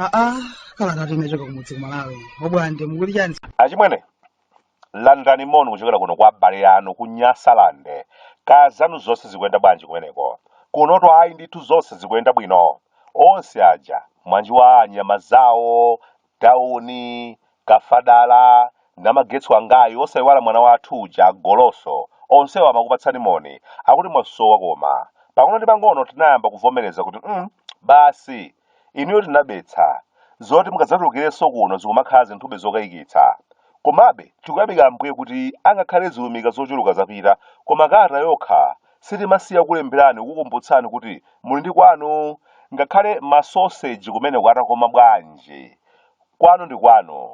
Kalata tinechoka kumudzi ku Malawi. Bwande mukuli chani? Achimwene landani moni kuchokera kuno kwa abale yanu ku Nyasalande. Kazanu zonse zikuyenda bwanji kumeneko. Kunoto ayi ndithu zonse zikuyenda bwino. Onse aja mwanji wa nyama zawo, tauni, kafadala, namagetsi wangayi osayiwala mwana wathu uja goloso. Onsewa amakupatsani moni. Akuti mwasowa koma. Pang'ono ndi pang'ono tinayamba kuvomereza kuti basi inuyo tinabetsa. Zoti mukadzatulukirenso kuno zikumakhala zinthu zokayikitsa. Komabe tikuyamika Ambuye kuti angakhale ziwumika zochuluka zapita, koma kalata yokha sitimasiya kulemberani kukumbutsani kuti muli ndi kwanu. Ngakhale masoseji kumene kwatakoma bwanji, kwanu ndi kwanu.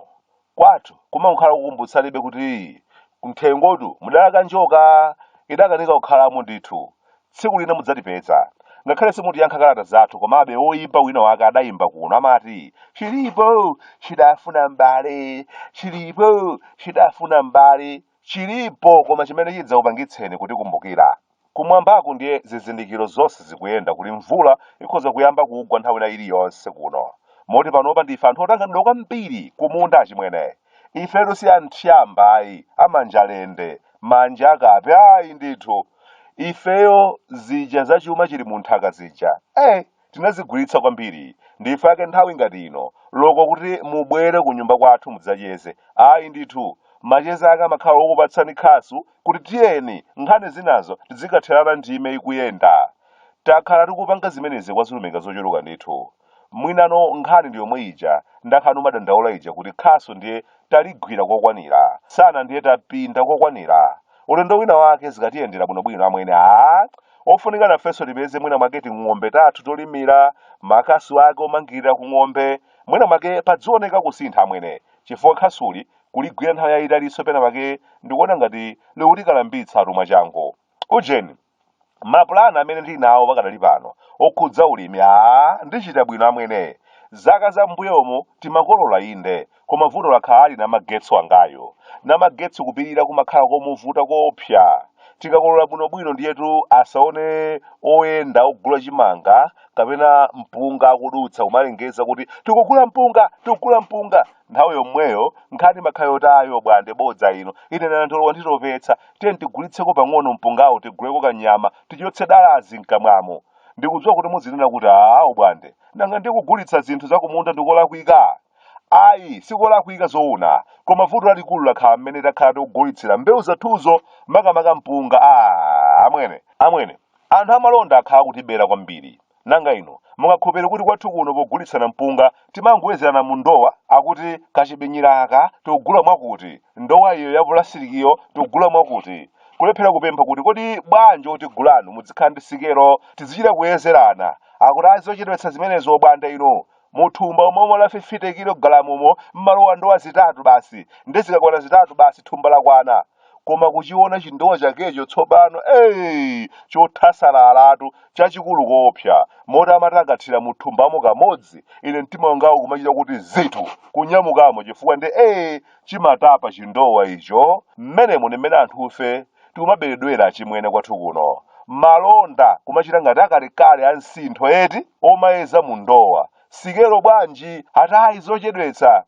Kwathu kumakhala kukumbutsanibe kuti kunthengotu mudalaka njoka idakanika kukhalamo ndithu. Tsiku lina mudzatipeza. Ngakhale simutiyankha kalata zathu, komabe woyimba wina wake adayimba kuno amati chilipo chidafuna mbale, chilipo chidafuna mbale. Chilipo koma chimene chidzakupangitseni kuti kumbukira. Kumwambaku ndiye zizindikiro zonse zikuyenda kuti mvula ikhoza kuyamba kugwa nthawi ina iliyonse kuno. Moti panopa ndife anthu otanganidwa kwambiri kumunda achimwene. Ifetu si anthyamba ayi, amanjalende, manja akape ayi ndithu. Ifeyo zija zachuma chili munthaka zija. Tinazigulitsa kwambiri. Ndife ake nthawi ngati ino loko kuti mubwere ku nyumba kwathu mudzacheze. Ayi ndithu macheza ake amakhala okupatsani khasu kuti tiyeni nkhani zinazo tizikatherana ndime ikuyenda. Takhala tikupanga zimenezi kwa zilumika zochuluka ndithu. Mwinano nkhani ndi yomwe ija ndakhanu madandaula ija kuti khasu ndiye taligwira kokwanira, sana ndiye tapinda kokwanira. Ulendo wina wake zikatiyendera bwinobwino amwene ofunika nafenso tipeze mwina mwake ng'ombe tathu tolimira, makasu ake omangirira ku ng'ombe, mwina mwake padzioneka kusintha amwene, chifukwa khasuli kuligwira nthawi yayitaliso pena mwake ndikuona ngati likulikalambitsa atumwa changu. Ujeni mapulani amene ndili nawo pakadali pano okhudza ulimi ndichita bwino amwene. Zaka za mbuyomo timakolola inde, koma vuto lakhala ali namagetsi wangayo. Namagetsi kupirira kumakhala komuvuta koopsa. Tikakolola bwinobwino ndiyetu asaone oyenda ogula chimanga kapena mpunga akudutsa kumalengeza kuti tikugula mpunga. Nthawi yomweyo nkhani makhala yotayo bwande bodza ino ine nantolowa nditopetsa tiye tigulitseko pang'ono mpungawo tiguleko kanyama tichotse dalazi mkamwamo. Ndikudziwa kuti muzinena kuti bwande nanga ndikugulitsa zinthu zakumunda ndikolakwika. Ayi sikolakwika zoona, koma vuto lalikulu lakhala mmene takhala tikugulitsira mbewu zathuzo makamaka mpunga. Amwene anthu amalonda akhala kutibera kwambiri. Nanga ino mungakhopere kuti kwathu kuno pogulitsana mpunga timangoyezerana mu ndowa akuti kachibinyiraka tikugula mwakuti, ndowa iyo ya pulasikiyo tikugula mwakuti. Kulephera kupempha kuti kodi bwanji otigulanu muzikhala ndi sikelo tizichita kuyezerana. Akuti azochedwetsa zimenezo bwanda ino muthumba umomo la 50 kilogalamu mmalowa ndowa zitatu basi, ndezikakwana zitatu basi thumba lakwana. Koma kuchiona chindowa chakecho tsopano chothasalalatu chachikulu koopsa, moti amatagathira muthumbamo kamodzi ine mtima wangawo kumachita kuti zitu kunyamukamo chifukwa ndi chimatapa chindowa icho. Mmenemo ndi mmene anthufe tikumaberedwera achimwene kwathu kuno. Malonda kumachita ngati akalekale ansintho eti omayeza mu ndowa. Sikelo bwanji atayi zochedwetsa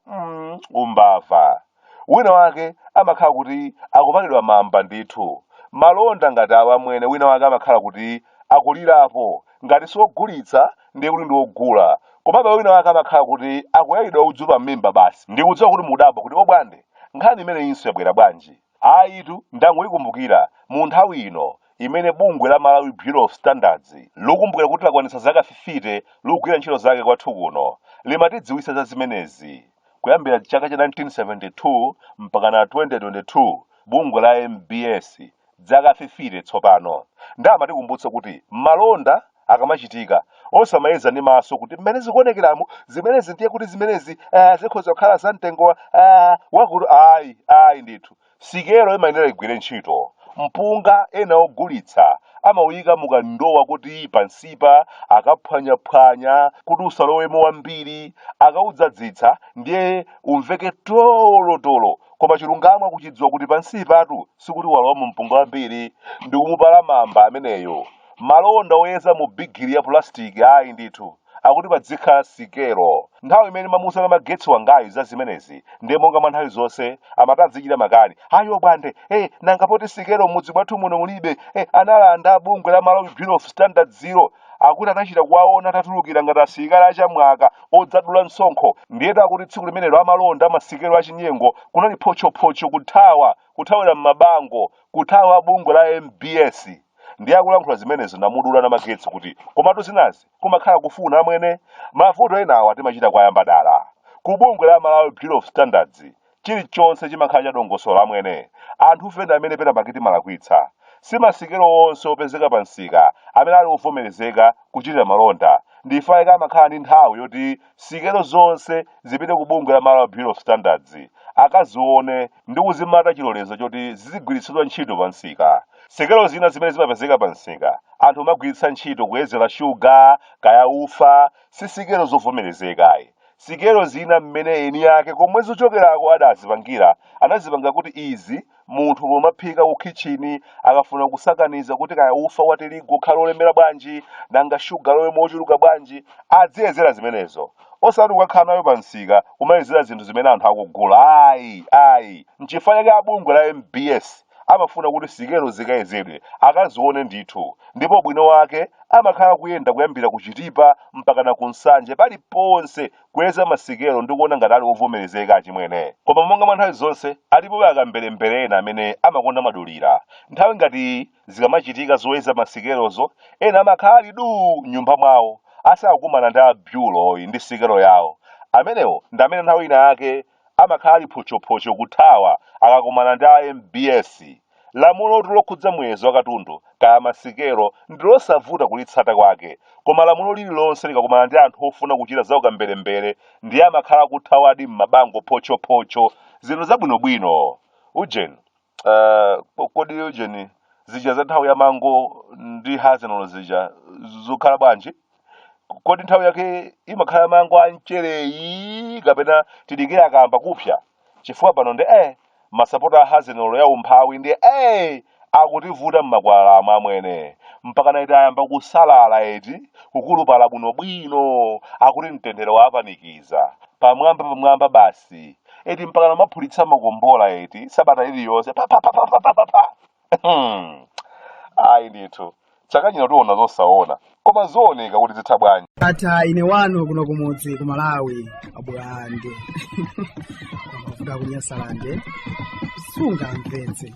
umbava. Wina wake amakhala kuti akupakidwa mamba ndithu. Malonda ngati awa mwene wina wake amakhala kuti akulirapo ngati sogulitsa ndiye kuti ndiwogula. Komabe wina wake amakhala kuti akuyayidwa udzu pa mimba basi. Ndikudziwa kuti mudabwa kuti bwande nkhani imene inso yabwera bwanji. Ayitu ndangoyikumbukira mu nthawi ino imene bungwe la Malawi Bureau of Standards lokumbukira kuti lakwanitsa zaka 50 lokugwira ntchito zake kwathu kuno limatidziwitsa za zimenezi. Kuyambira chaka cha 1972 mpaka na 2022 bungwe la MBS zaka 50 tsopano ndamatikumbutsa kuti malonda akamachitika osamayeza ndi maso kuti mmene zikuonekeramo zimenezi ndiye kuti zimenezi zikhoza kukhala za mtengo wakuti ayi ndithu. Sikelo imayenera igwire ntchito. Mpunga ena ogulitsa amawuyika mukandowa kuti pansipa akaphwanyaphwanya kuti usalowemo wambiri, akaudzadzitsa ndiye umveke tolotolo, koma chilungamo akuchidziwa kuti pansipatu sikuti walowamo mpunga wambiri ndikumupala mamba ameneyo. Malonda oyeza mu bigiri ya plastic ndithu akuti padzikhala sikelo. nthawi imene mamusa na magetsi wangayi za zimenezi ndiye monga mwa nthawi zonse amatadzichita makani ayo Bwande nanga poti sikelo mudzi mwathu muno mulibe analanda bungwe la Malawi Bureau of Standards 0 akuti anachita kuwaona atatulukira ngati asilikali achamwaka odzadula msonkho ndiye akuti tsiku limenelo amalonda masikelo achinyengo kunali phochophocho kuthawira m'mabango kuthawa bungwe la MBS ndiye akulankhula zimenezo namudula na magetsi kuti komatu zinazi kumakhala kufuna amwene mavuto enawo timachita kwayamba dala ku bungwe la Malawi Bureau of Standards chilichonse chimakhala chadongosolo amwene anthu ufenda amene pena pakiti malakwitsa si masikelo onse opezeka pa msika amene ali ovomerezeka kuchitira malonda ndifaika amakhala ndi nthawi yoti sikelo zonse zipite ku bungwe la Malawi Bureau of Standards akazione ndi kuzimata chilolezo choti zizigwiritsidwa ntchito pa msika. Sikelo zina zimene zimapezeka pa msika anthu amagwiritsa ntchito kuyezera shuga kaya ufa si sikelo zovomerezekayi. Sikelo zina mmene eni yake komwe zochokerako adazipangira anazipanga kuti izi munthu pomaphika ku kitchen akafuna kusakaniza kuti kaya ufa wa tirigu ukhala olemera bwanji nanga shuga lowe mochuluka bwanji adziyezera zimenezo osati kukhala nayo pa msika umayezera zinthu zimene anthu akugula ayi nchifukwa cha bungwe la MBS amafuna kuti sikelo zikayezedwe akazione ndithu ndipo bwino wake amakhala kuyenda kuyambira kuchitipa mpaka na kunsanje paliponse kuyeza masikelo ndi kuona ngati ali ovomerezeka achimwene. Koma monga mwa nthawi zonse alipo akamberembere amene amakonda madulira nthawi ngati zikamachitika zoyeza masikelozo ena amakhala ali nyumba mwawo asakumana ndi abyulo ndi sikelo yawo amenewo ndi amene nthawi ina yake amakhala ali phochophocho kuthawa akakumana ndi MBS. Lamulo lokhudza muyezo wa katundu kaya masikelo ndilosavuta kulitsata kwake koma lamulo lililonse likakumana ndi anthu ofuna kuchita za ukamberembere ndiye amakhala kuthawadi m'mabango phochophocho zinthu zabwinobwino. Ujeni kodi ujeni zija za nthawi ya mango ndi hazenolo zija zokhala bwanji kodi nthawi yake imakhala mango anchereyi kapena tidikira akamba kupsa chifukwa pano ndi masapota hazenolo ya umphawi ndi akutivuta m'makwalala amwene mpaka naiti ayamba kusalala eti kukulupala bwinobwino akuti mtendere wapanikiza pamwamba basi eti mpaka namaphulitsa makombola eti sabata iliyonse ayi ndithu chaka chino tiona zosaona koma zooneka kuti zitha bwanji. Ata ine wano kuno kumudzi ku Malawi Bwande amafuta kunyasalande sunga mvetse